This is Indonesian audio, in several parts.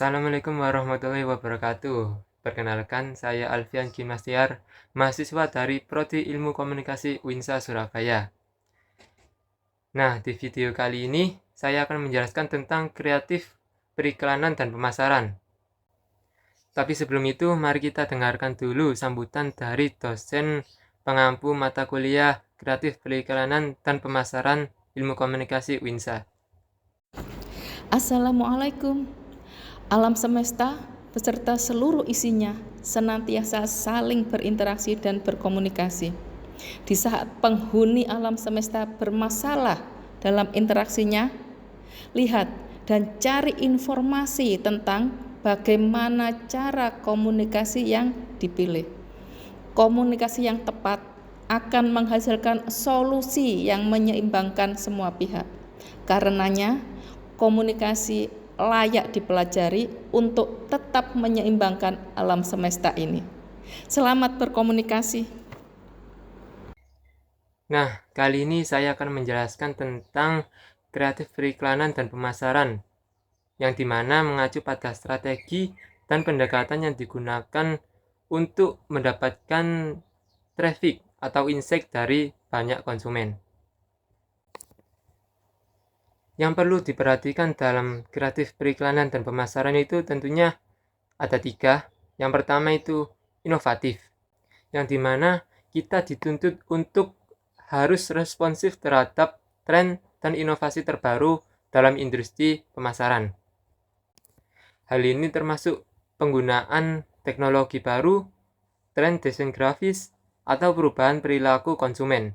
Assalamualaikum warahmatullahi wabarakatuh. Perkenalkan, saya Alfian Kimastiar, mahasiswa dari Prodi Ilmu Komunikasi UINSA Surabaya. Nah, di video kali ini saya akan menjelaskan tentang kreatif periklanan dan pemasaran. Tapi sebelum itu, mari kita dengarkan dulu sambutan dari dosen pengampu mata kuliah kreatif periklanan dan pemasaran Ilmu Komunikasi UINSA. Assalamualaikum. Alam semesta beserta seluruh isinya senantiasa saling berinteraksi dan berkomunikasi. Di saat penghuni alam semesta bermasalah dalam interaksinya, lihat dan cari informasi tentang bagaimana cara komunikasi yang dipilih. Komunikasi yang tepat akan menghasilkan solusi yang menyeimbangkan semua pihak. Karenanya, komunikasi layak dipelajari untuk tetap menyeimbangkan alam semesta ini. Selamat berkomunikasi. Nah, kali ini saya akan menjelaskan tentang kreatif periklanan dan pemasaran, yang dimana mengacu pada strategi dan pendekatan yang digunakan untuk mendapatkan traffic atau insight dari banyak konsumen. Yang perlu diperhatikan dalam kreatif periklanan dan pemasaran itu tentunya ada 3. Yang pertama itu inovatif, yang dimana kita dituntut untuk harus responsif terhadap tren dan inovasi terbaru dalam industri pemasaran. Hal ini termasuk penggunaan teknologi baru, tren desain grafis, atau perubahan perilaku konsumen.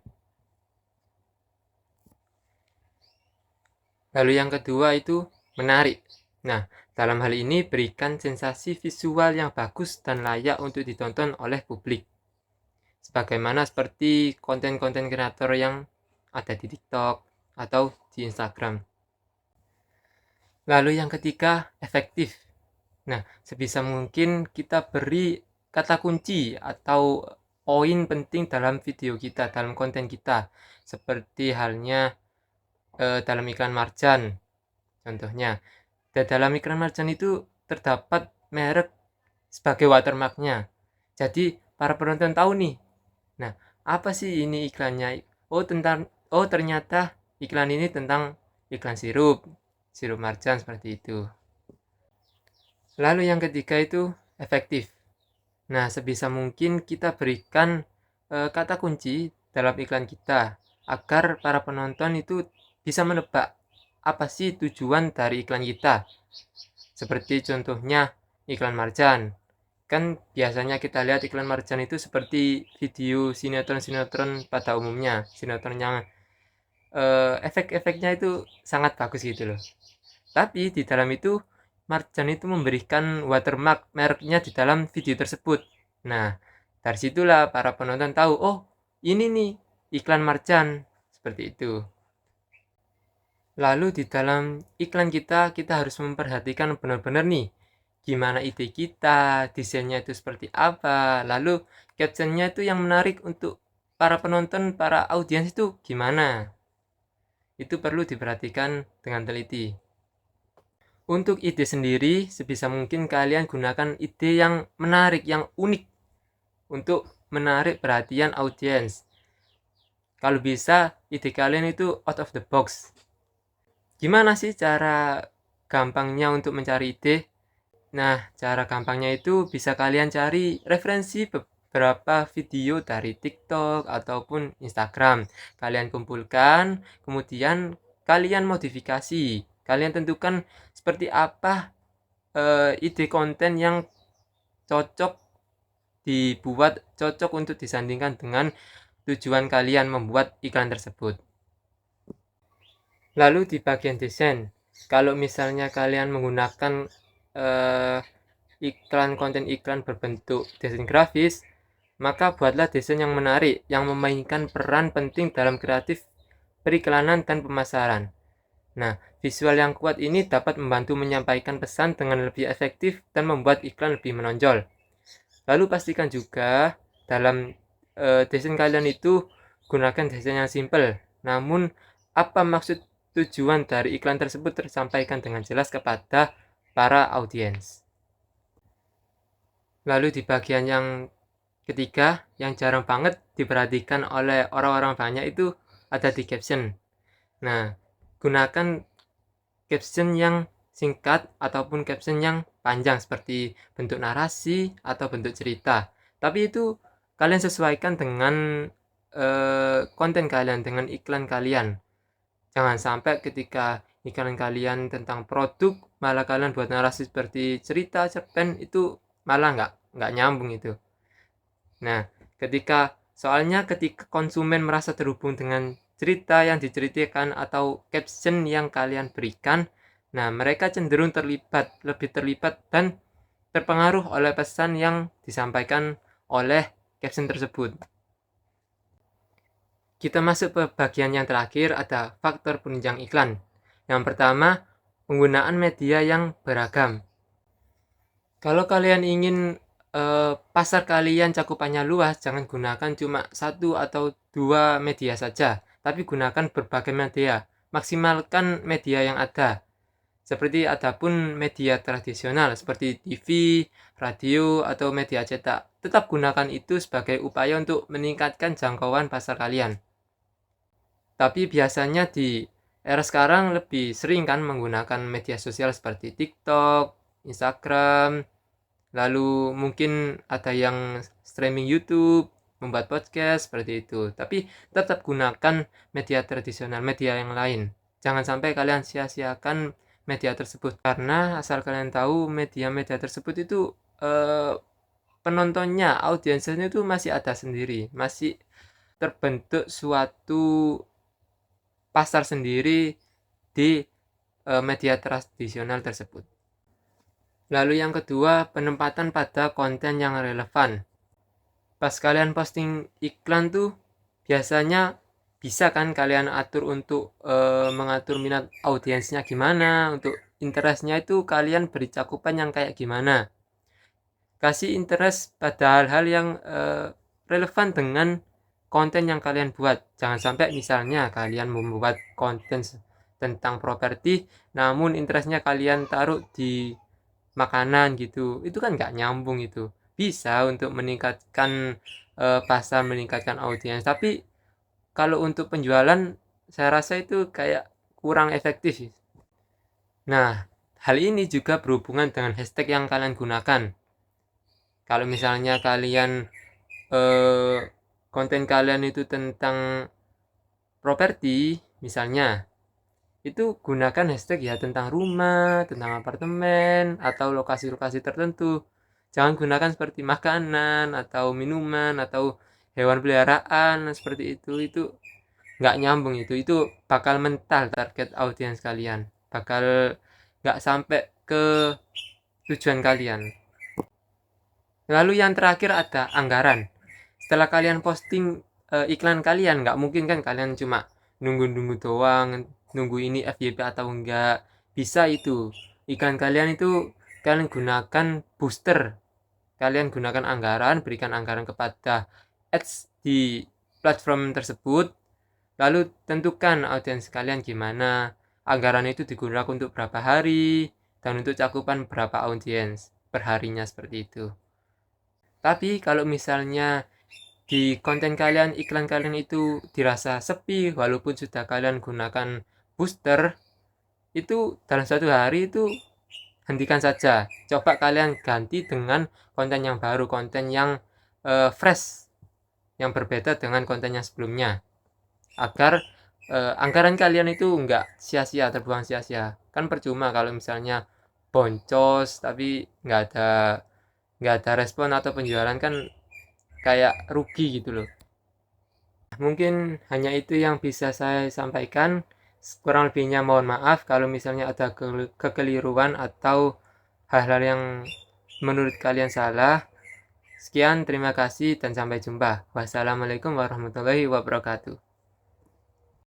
Lalu yang kedua itu menarik. Nah, dalam hal ini berikan sensasi visual yang bagus dan layak untuk ditonton oleh publik. Sebagaimana seperti konten-konten kreator yang ada di TikTok atau di Instagram. Lalu yang ketiga, efektif. Nah, sebisa mungkin kita beri kata kunci atau poin penting dalam video kita, dalam konten kita. Seperti halnya dalam iklan marjan. Contohnya, dalam iklan marjan itu terdapat merek sebagai watermarknya. Jadi para penonton tahu nih. Nah, apa sih ini iklannya? Oh ternyata iklan ini tentang iklan sirup marjan seperti itu. Lalu yang ketiga itu efektif. Nah, sebisa mungkin kita berikan kata kunci dalam iklan kita agar para penonton itu bisa menebak apa sih tujuan dari iklan kita. Seperti contohnya iklan marjan. Kan biasanya kita lihat iklan marjan itu seperti video sinetron-sinetron pada umumnya. Sinetron yang efek-efeknya itu sangat bagus gitu loh. Tapi di dalam itu marjan itu memberikan watermark mereknya di dalam video tersebut. Nah, dari situlah para penonton tahu, oh ini nih iklan marjan, seperti itu. Lalu di dalam iklan kita harus memperhatikan benar-benar nih, gimana ide kita, desainnya itu seperti apa, lalu captionnya itu yang menarik untuk para penonton, para audiens itu gimana. Itu perlu diperhatikan dengan teliti. Untuk ide sendiri, sebisa mungkin kalian gunakan ide yang menarik, yang unik untuk menarik perhatian audiens. Kalau bisa, ide kalian itu out of the box. Gimana sih cara gampangnya untuk mencari ide? Nah, cara gampangnya itu bisa kalian cari referensi beberapa video dari TikTok ataupun Instagram. Kalian kumpulkan, kemudian kalian modifikasi. Kalian tentukan seperti apa ide konten yang cocok dibuat, cocok untuk disandingkan dengan tujuan kalian membuat iklan tersebut. Lalu di bagian desain, kalau misalnya kalian menggunakan konten iklan berbentuk desain grafis, maka buatlah desain yang menarik, yang memainkan peran penting dalam kreatif periklanan dan pemasaran. Nah, visual yang kuat ini dapat membantu menyampaikan pesan dengan lebih efektif dan membuat iklan lebih menonjol. Lalu pastikan juga dalam desain kalian itu gunakan desain yang simple, namun apa maksud tujuan dari iklan tersebut tersampaikan dengan jelas kepada para audiens. Lalu di bagian yang ketiga, yang jarang banget diperhatikan oleh orang-orang banyak itu ada di caption. Nah, gunakan caption yang singkat ataupun caption yang panjang seperti bentuk narasi atau bentuk cerita. Tapi itu kalian sesuaikan dengan konten kalian, dengan iklan kalian. Jangan sampai ketika iklan kalian tentang produk malah kalian buat narasi seperti cerita cerpen, itu malah nggak nyambung itu. Nah, soalnya ketika konsumen merasa terhubung dengan cerita yang diceritakan atau caption yang kalian berikan, nah mereka cenderung lebih terlibat dan terpengaruh oleh pesan yang disampaikan oleh caption tersebut. Kita masuk ke bagian yang terakhir, ada faktor penunjang iklan. Yang pertama, penggunaan media yang beragam. Kalau kalian ingin pasar kalian cakupannya luas, jangan gunakan cuma 1 atau 2 media saja, tapi gunakan berbagai media. Maksimalkan media yang ada. Seperti adapun media tradisional seperti TV, radio, atau media cetak. Tetap gunakan itu sebagai upaya untuk meningkatkan jangkauan pasar kalian. Tapi biasanya di era sekarang lebih sering kan menggunakan media sosial seperti TikTok, Instagram, lalu mungkin ada yang streaming YouTube, membuat podcast seperti itu. Tapi tetap gunakan media tradisional, media yang lain. Jangan sampai kalian sia-siakan media tersebut, karena asal kalian tahu media-media tersebut itu penontonnya, audiensnya itu masih ada sendiri, masih terbentuk suatu pasar sendiri di media tradisional tersebut. Lalu yang kedua, penempatan pada konten yang relevan. Pas kalian posting iklan tuh biasanya bisa kan kalian atur untuk mengatur minat audiensnya gimana, untuk interestnya itu kalian beri cakupan yang kayak gimana. Kasih interest pada hal-hal yang relevan dengan konten yang kalian buat. Jangan sampai misalnya kalian membuat konten tentang properti, namun interestnya kalian taruh di makanan gitu, itu kan nggak nyambung. Itu bisa untuk meningkatkan pasar, meningkatkan audiens, tapi kalau untuk penjualan saya rasa itu kayak kurang efektif. Nah, hal ini juga berhubungan dengan hashtag yang kalian gunakan. Kalau misalnya kalian konten kalian itu tentang properti misalnya, itu gunakan hashtag ya tentang rumah, tentang apartemen, atau lokasi-lokasi tertentu. Jangan gunakan seperti makanan, atau minuman, atau hewan peliharaan, seperti itu. Itu nggak nyambung itu bakal mental target audiens kalian. Bakal nggak sampai ke tujuan kalian. Lalu yang terakhir ada anggaran. Setelah kalian posting iklan kalian, nggak mungkin kan kalian cuma nunggu-nunggu doang, nunggu ini FYP atau enggak. Bisa itu iklan kalian itu kalian gunakan booster, kalian gunakan anggaran, berikan anggaran kepada ads di platform tersebut, lalu tentukan audiens kalian gimana, anggaran itu digunakan untuk berapa hari, dan untuk cakupan berapa audiens perharinya, seperti itu. Tapi kalau misalnya di konten kalian, iklan kalian itu dirasa sepi walaupun sudah kalian gunakan booster, itu dalam satu hari itu hentikan saja. Coba kalian ganti dengan konten yang baru, konten yang fresh, yang berbeda dengan konten yang sebelumnya, agar anggaran kalian itu enggak sia-sia, terbuang sia-sia. Kan percuma kalau misalnya boncos tapi nggak ada respon atau penjualan, kan kayak rugi gitu loh. Mungkin hanya itu yang bisa saya sampaikan. Kurang lebihnya mohon maaf kalau misalnya ada kekeliruan atau hal-hal yang menurut kalian salah. Sekian, terima kasih dan sampai jumpa. Wassalamualaikum warahmatullahi wabarakatuh.